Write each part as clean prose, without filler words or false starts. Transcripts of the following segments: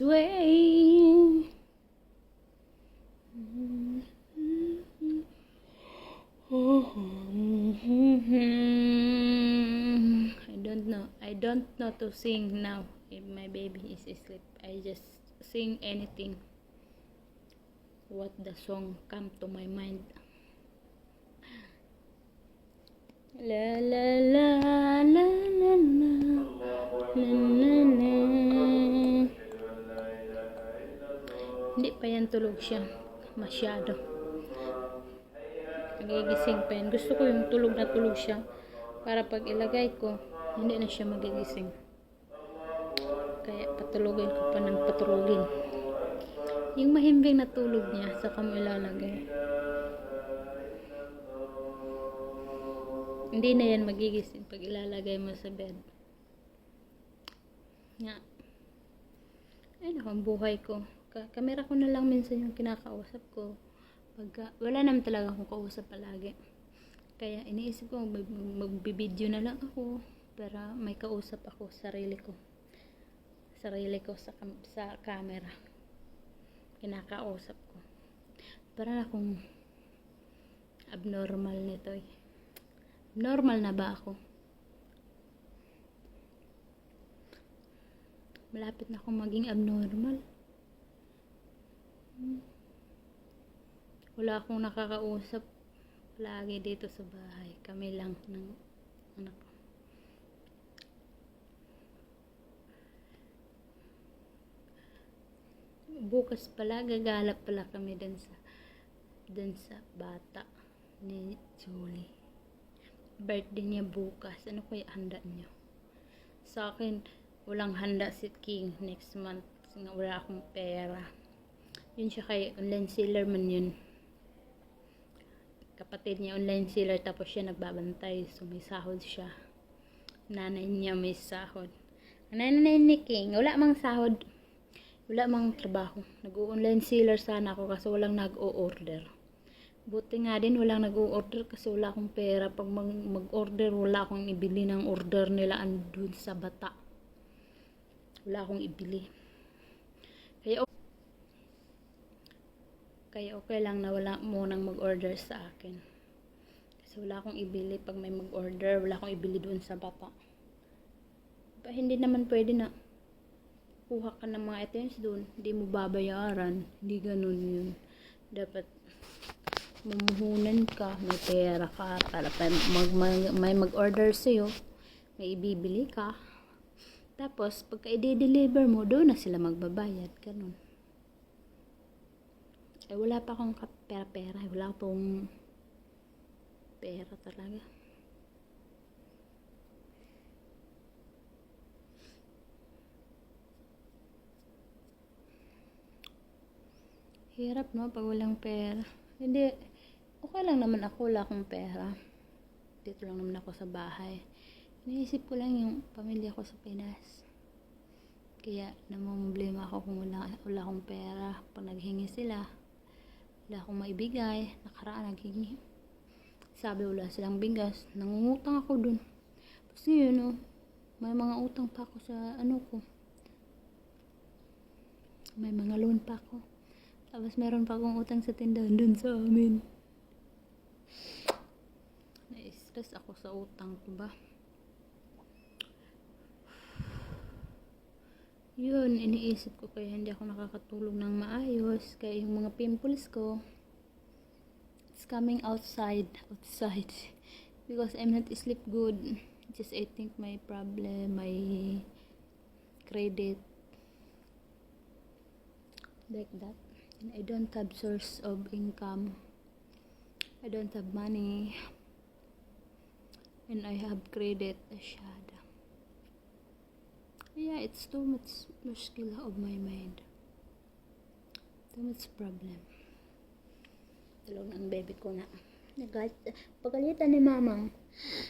way. I don't know to sing now. If my baby is asleep, I just sing anything. What the song come to my mind. La la la la la la la la la. Hindi pa yan tulog siya. Masyado. Nagigising pa yan. Gusto ko yung tulog na tulog siya. Para pag ilagay ko, hindi na siya magigising. Kaya patulogin ko pa ng patulogin. Yung mahimbing na tulog niya, saka mo ilalagay. Hindi na yan magigising pag ilalagay mo sa bed. Nga. Ay, naku, ang buhay ko. Kamera ko na lang minsan yung kinakausap ko. Wala naman talaga akong kausap palagi. Kaya iniisip ko, magbibideo na lang ako. Para may kausap ako, sarili ko. Sarili ko sa camera. Kinakausap ko. Para akong abnormal nito eh. Normal na ba ako? Malapit na akong maging abnormal. Wala akong nakakausap lagi dito sa bahay. Kami lang ng anak ko. Bukas pala, gagalap pala kami dun sa bata ni Julie. Birthday niya bukas. Ano kaya handa niyo? Sa akin, walang handa si King next month. Kasi wala akong pera. Yun siya kay online seller man yun. Kapatid niya online seller tapos siya nagbabantay. So may sahod siya. Nanay niya may sahod. Nanay ni King, wala mang sahod. Wala mang trabaho. Nag-online seller sana ako kasi walang nag-o-order. Buti nga din walang nag-o-order kasi wala akong pera. Pag mag-order, wala akong ibili ng order nila andun sa bata. Wala akong ibili. Kaya okay lang na wala munang mag-order sa akin. Kasi wala akong ibili pag may mag-order. Wala akong ibili doon sa bata. Hindi naman pwede na kuha ka ng mga items doon. Hindi mo babayaran. Hindi ganun yun. Dapat mamuhunan ka. May pera ka. Para may mag-order sa'yo. May ibibili ka. Tapos, pagka i-deliver mo, doon na sila magbabayad. Ganun. Eh, wala pa akong pera. Wala akong pera talaga. Hirap, no? Pag walang pera. Hindi. Okay lang naman ako. Wala akong pera. Dito lang naman ako sa bahay. Iniisip ko lang yung pamilya ko sa Pinas. Kaya namumblema ako kung wala akong pera. Pag naghingi sila, wala akong maibigay. Nakaraan naghingi. Sabi wala silang bigas. Nangungutang ako dun. Tapos ngayon, no, may mga utang pa ako sa ano ko. May mga loan pa ako. Tapos meron pa akong utang sa tindahan dun sa amin. Na-stress ako sa utang ko ba. Yun, iniisip ko kaya hindi ako nakakatulog ng maayos. Kaya yung mga pimples ko, it's coming outside. Because I'm not sleep good. Just I think my problem, my credit. Like that. And I don't have source of income. I don't have money. And I have credit. Asyada. Yeah, it's too much mushkila of my mind. Too much problem. Tulog ang baby ko na. Pagalitan ni mamang.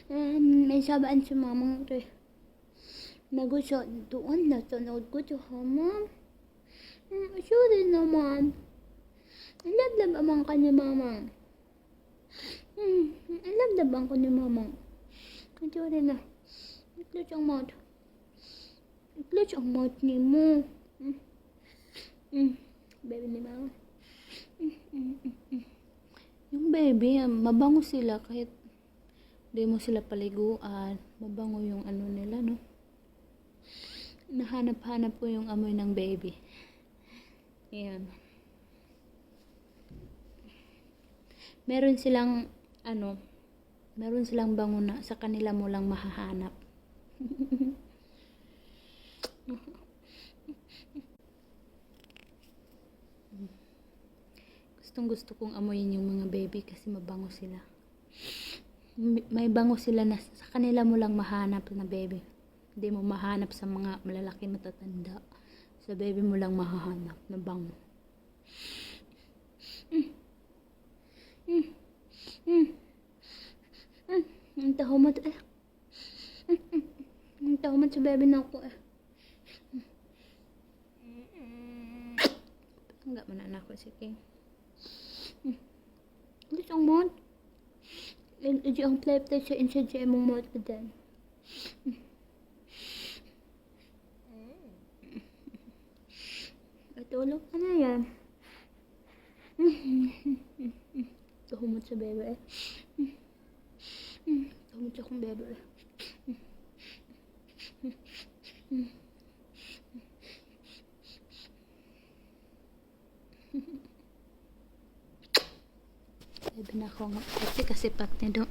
May sabaan si mamang ito. Nagusyo doon na tunod ko to mom. Sorry naman. Lablab amang ka ni mamang. Lablab ang ko ni mamang. Sorry na. Iklos ang mouth. Iklos ang mouth ni mo. Baby ni mama. Yung baby, mabango sila kahit di mo sila paliguan. Mabango yung ano nila, no? Nahanap-hanap ko yung amoy ng baby. Ayan. Meron silang, meron silang bango na sa kanila mo lang mahahanap. Gustong gusto kong amoyin yung mga baby kasi mabango sila. May bango sila na sa kanila mo lang mahanap na baby. Hindi mo mahanap sa mga malalaki matatanda. Sa baby mo lang mahahanap na bango. Ang tahumad eh. Ang tahumad sa baby na ako eh. Enggak mana anak ko sige. This ang mod. Iji ang play siya insya siya mong mod pa din. Tulog ka na yan. Tahumad sa bebe eh. Tahumad sa akong bebe eh. Bebe na ako nga. Kasi pat niya do.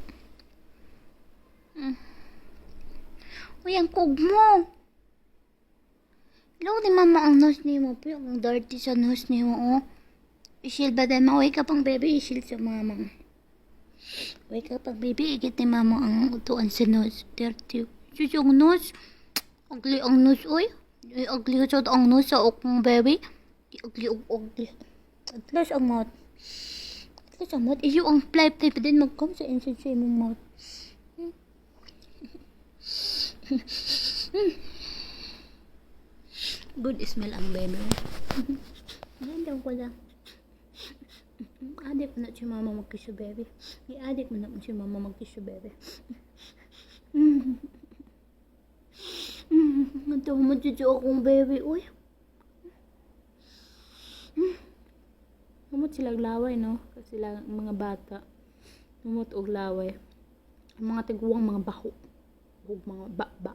Uy, ang kog mo! Hello, di mama ang nose ni mo. Pero ang dirty sa nose ni mo, oh. Isil ba din? Mauwi ka pang baby, isil sa mama. Uwi ka pang baby, igit ni mama ang utuan sa nose. Dirty. Sus yung nose. Ugly ang nose, uy. Ugly sa ang nose sa okong baby. Ugly. Atlas ang mouth. Atlas ang mouth. Iyo ang play pa din mag-come sa inside sa imong mouth. Good smell ang baby. Ganda ko lang. Adik mo na si mama mag-kiss sa baby. Adik mo na si mama mag-kiss sa baby. Ito mo dito akong baby. Uy. Namot silang laway, no? Kasi sila mga bata. Namot og laway. Mga tiguang mga baho. Huwag mga ba.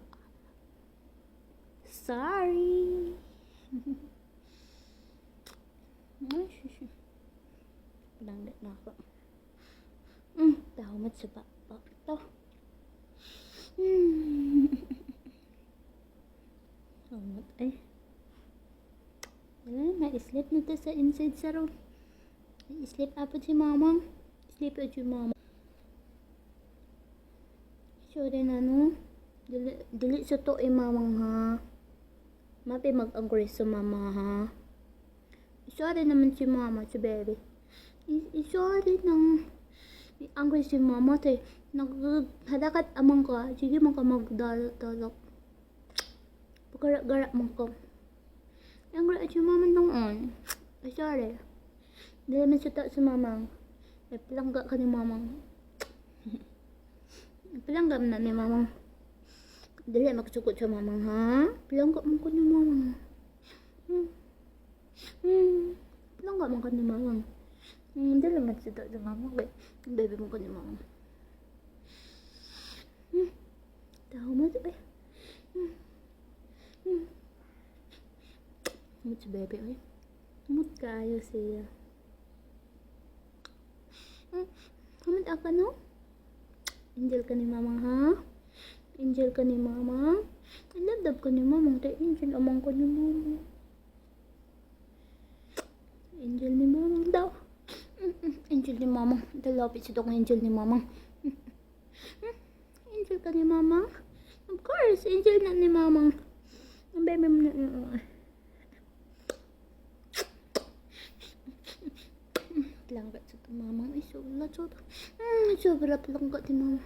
Sorry. Palanggat na ako. Tahumat sa baba. Ito. Tahumat ay. Ma-sleep na to sa inside sa room. Sleep apod si mama. Sleep apod si mama. Sorry na no. Dili sa to eh mamang ha. Mapi mag-agree sa mama ha. Sorry naman si mama, si baby. Sorry nang angry si mama tay. Naghadakat amang ka. Sige man ka magdalak-dalak. Pagara-gara man ka. Angry si mama noon. Sorry. Dili man sa ta sa mama. Napilangga ka ni mama. Napilangga man na ni mama. Dili magsukot sa mamang ha. Pilangga man ko ni mamang. Pilangga man ko ni mamang. Dili magsukot sa mamang. Baby mo ko ni mamang. Tahu mo ito eh. Mut si baby eh. Mut kayo siya. Hamad ako no? Angel ka ni mamang ha? Angel ka ni mama. Iladab ka ni mama. Tay angel amang ko ni mama. Angel ni mama daw. Angel ni mama. Dalapit sa itong angel ni mama. Angel ka ni mama. Of course, angel na ni mama. Ang baby mo na. Pelanggat sa itong mama. Ay, sobra pelanggat ni mama.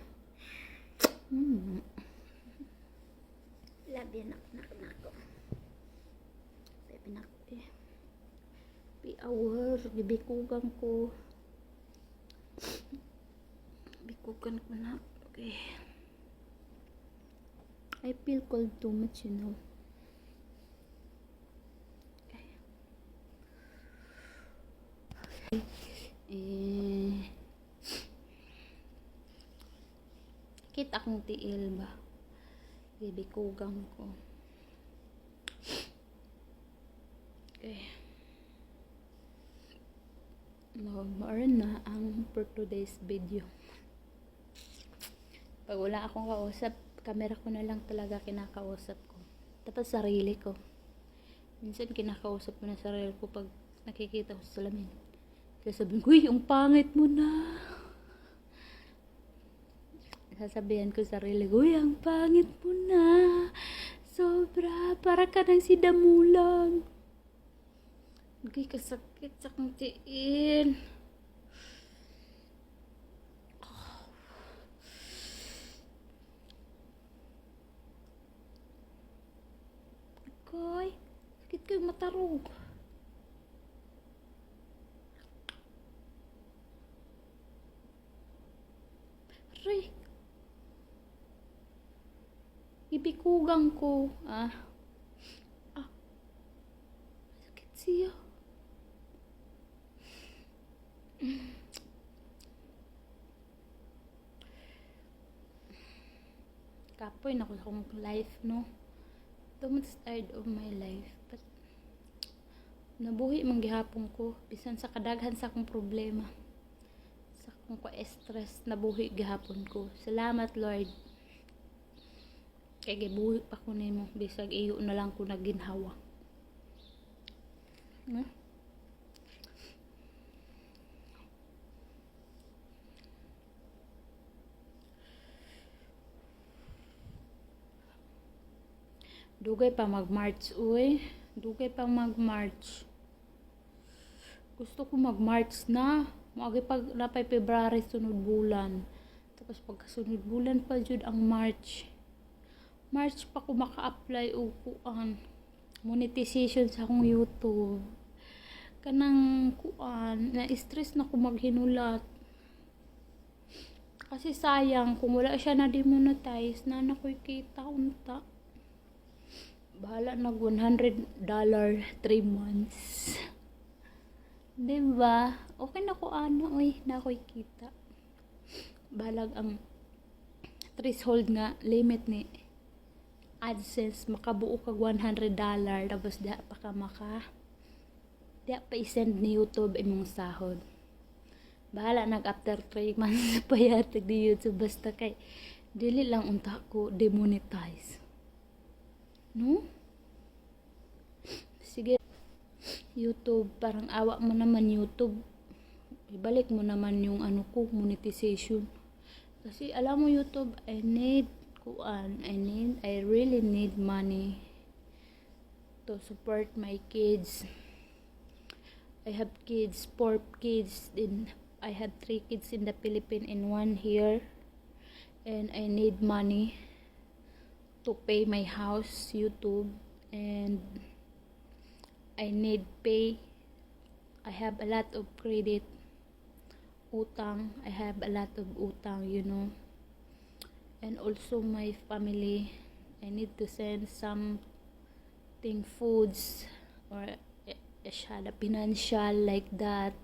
Labi nak ko. Baby nak eh. Hour, gibikugan ko. Bikugan ko na. Okay. I feel cold too much, you know. Okay. Eh, kita akong tiil ba? Bibikugang ko. Okay. Mag-earn na ang for today's video. Pag wala akong kausap, camera ko na lang talaga kinakausap ko. Tapos sarili ko. Minsan kinakausap ko na sarili ko pag nakikita ko sa salamin. Kaya sabihin ko, uy, ang pangit mo na. Sasabihan ko sa sarili ko, uy, ang pangit mo na. Sobra, para ka ng sidamulan. Hindi kasakit sa kong tiin. Koy, sakit ko yung matarog. Aray. Ibikugang ko. Sakit siya. Kapoy na ko sa akong life, no? Too much tired of my life. But, nabuhi mang gihapon ko. Bisan sa kadaghan sa akong problema. Sa akong ka-stress, nabuhi gihapon ko. Salamat, Lord. Kaya gibuhi pa ko nimo. Bisag iyo na lang ko naginhawa. Dugay pa mag-March, uy. Dugay pa mag-March. Gusto ko mag-March na. Maagi pag napay February sunod bulan. Tapos pagka sunod bulan pa jud ang March. March pa ko maka-apply og kuan. Monetization sa akong YouTube. Kanang kuan, na-stress na ko maghinulat. Kasi sayang kung wala siya na demonetize, na nakoy kita unta. Bahala nag $100 3 months. Diba? Okay na ko oy, na ako'y kita. Balag ang threshold nga limit ni AdSense makabuo kag $100 tapos di pa i-send ni YouTube imong sahod. Bahala nag after 3 months payatag di YouTube basta kay dili lang unta ko demonetize. No? Sige, YouTube, parang awa mo naman YouTube. Ibalik mo naman yung monetization. Kasi alam mo YouTube, I really need money to support my kids. I have kids, 4 kids, then I have 3 kids in the Philippines and 1 here. And I need money to pay my house, YouTube, and I need pay. I have a lot of credit, utang. I have a lot of utang, and also my family. I need to send something foods or financial like that.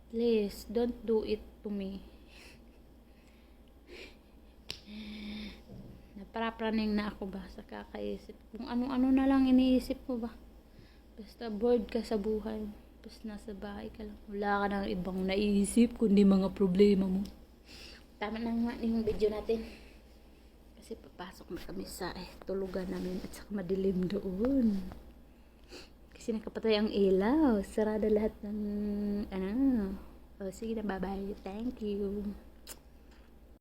Please don't do it to me. Naprapraning na ako ba sa kakaisip. Kung ano-ano na lang iniisip ko ba. Basta bored ka sa buhay. Basta nasa bahay ka lang. Wala ka nang ibang naisip kundi mga problema mo. Tama na nga yung video natin. Kasi papasok na kami sa tulugan namin at saka madilim doon. Kasi nakapatay ang ilaw. Sarado lahat ng sige na, bye-bye. Thank you.